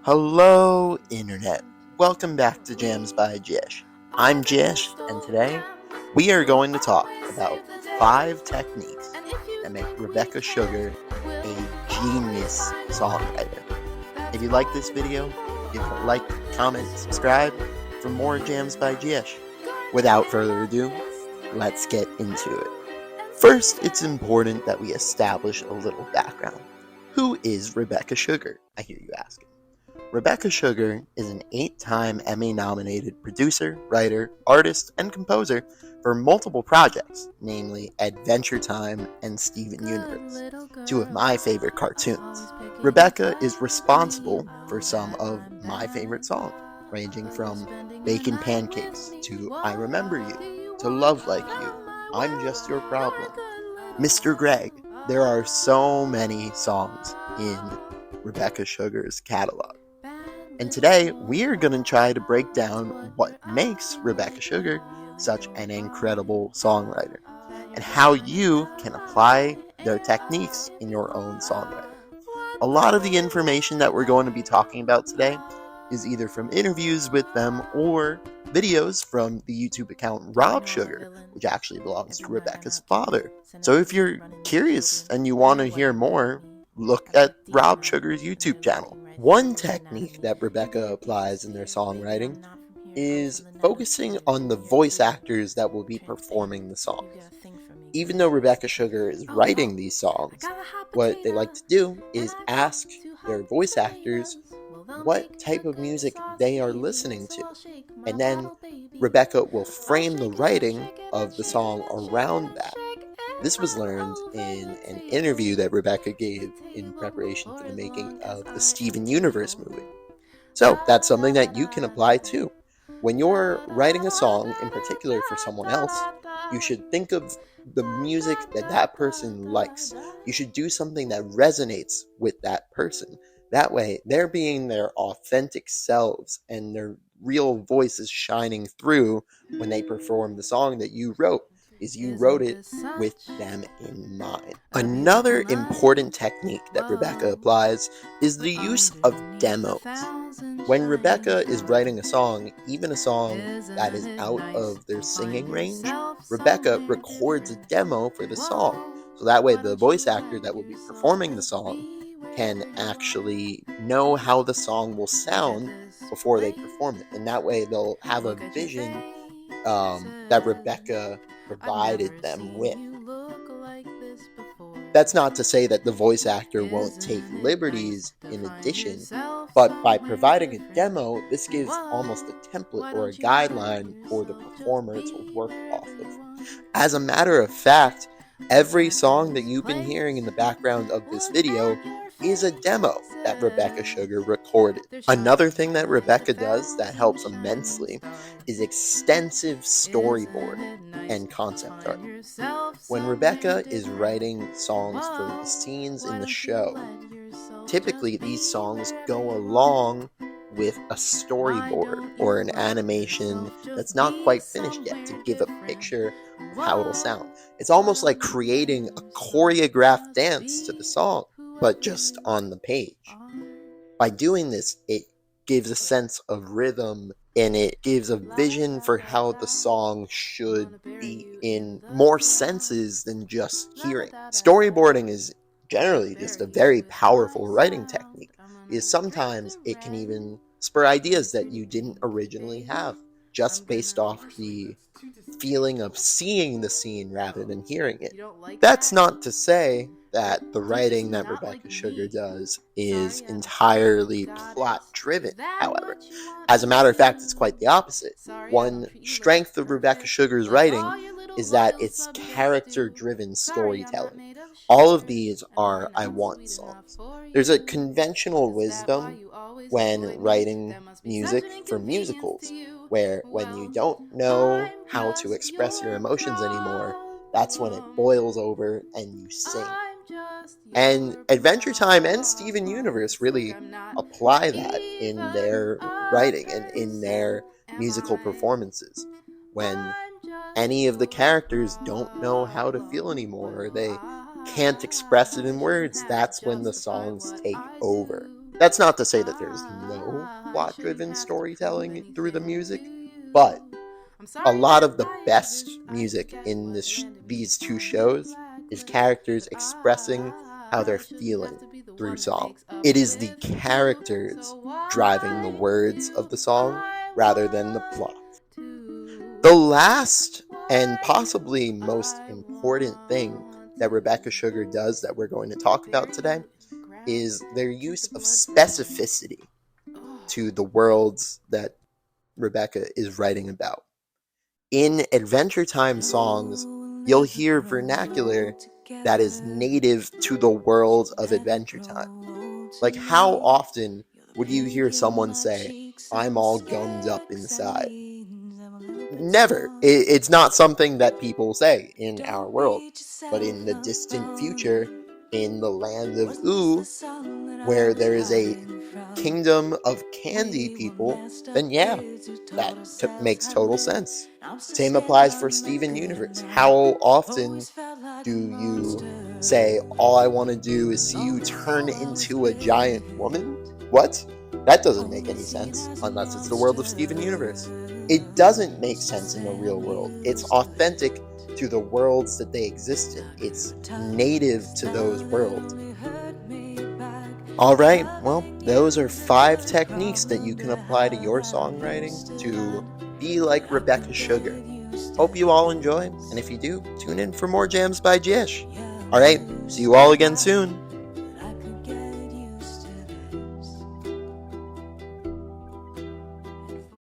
Hello, Internet. Welcome back to Jams by Jish. I'm Jish, and today we are going to talk about 5 techniques that make Rebecca Sugar a genius songwriter. If you like this video, give it a like, comment, subscribe for more Jams by Jish. Without further ado, let's get into it. First, it's important that we establish a little background. Who is Rebecca Sugar, I hear you asking? Rebecca Sugar is an 8-time Emmy-nominated producer, writer, artist, and composer for multiple projects, namely Adventure Time and Steven Universe, 2 of my favorite cartoons. Rebecca is responsible for some of my favorite songs, ranging from Bacon Pancakes to I Remember You to Love Like You, I'm Just Your Problem, Mr. Greg. There are so many songs in Rebecca Sugar's catalog. And today, we are going to try to break down what makes Rebecca Sugar such an incredible songwriter, and how you can apply their techniques in your own songwriting. A lot of the information that we're going to be talking about today is either from interviews with them or videos from the YouTube account Rob Sugar, which actually belongs to Rebecca's father. So if you're curious and you want to hear more, look at Rob Sugar's YouTube channel. One technique that Rebecca applies in their songwriting is focusing on the voice actors that will be performing the songs. Even though Rebecca Sugar is writing these songs, what they like to do is ask their voice actors what type of music they are listening to. And then Rebecca will frame the writing of the song around that. This was learned in an interview that Rebecca gave in preparation for the making of the Steven Universe movie. So that's something that you can apply too. When you're writing a song, in particular for someone else, you should think of the music that that person likes. You should do something that resonates with that person. That way, they're being their authentic selves and their real voice is shining through when they perform the song that you wrote. Is you wrote it with them in mind. Another important technique that Rebecca applies is the use of demos. When Rebecca is writing a song, even a song that is out of their singing range, Rebecca records a demo for the song. So that way the voice actor that will be performing the song can actually know how the song will sound before they perform it. And that way they'll have a vision that Rebecca provided them with. That's not to say that the voice actor won't take liberties in addition, but by providing a demo, this gives almost a template or a guideline for the performer to work off of. As a matter of fact, every song that you've been hearing in the background of this video is a demo that Rebecca Sugar recorded. Another thing that Rebecca does that helps immensely is extensive storyboarding and concept art. When Rebecca is writing songs for the scenes in the show, typically these songs go along with a storyboard or an animation that's not quite finished yet to give a picture of how it'll sound. It's almost like creating a choreographed dance to the song, but just on the page. By doing this, it gives a sense of rhythm and it gives a vision for how the song should be in more senses than just hearing. Storyboarding is generally just a very powerful writing technique, because sometimes it can even spur ideas that you didn't originally have, just based off the feeling of seeing the scene rather than hearing it. That's not to say that the writing that Rebecca Sugar does is entirely plot-driven, however. As a matter of fact, it's quite the opposite. One strength of Rebecca Sugar's writing is that it's character-driven storytelling. All of these are I Want songs. There's a conventional wisdom when writing music for musicals, where when you don't know how to express your emotions anymore, that's when it boils over and you sing. And Adventure Time and Steven Universe really apply that in their writing and in their musical performances. When any of the characters don't know how to feel anymore, or they can't express it in words, that's when the songs take over. That's not to say that there's no plot-driven storytelling through the music, but a lot of the best music in these two shows is characters expressing how they're feeling through song. It is the characters driving the words of the song rather than the plot. The last and possibly most important thing that Rebecca Sugar does that we're going to talk about today is their use of specificity to the worlds that Rebecca is writing about. In Adventure Time songs, you'll hear vernacular that is native to the world of Adventure Time. Like, how often would you hear someone say, "I'm all gummed up inside"? Never. It's not something that people say in our world. But in the distant future, in the land of Ooh, where there is a kingdom of candy people, then yeah, that makes total sense. Same applies for Steven Universe. How often do you say, "All I want to do is see you turn into a giant woman"? What? That doesn't make any sense, unless it's the world of Steven Universe. It doesn't make sense in the real world. It's authentic to the worlds that they exist in. It's native to those worlds. Alright, well, those are 5 techniques that you can apply to your songwriting to be like Rebecca Sugar. Hope you all enjoy, and if you do, tune in for more Jams by Jish. Alright, see you all again soon.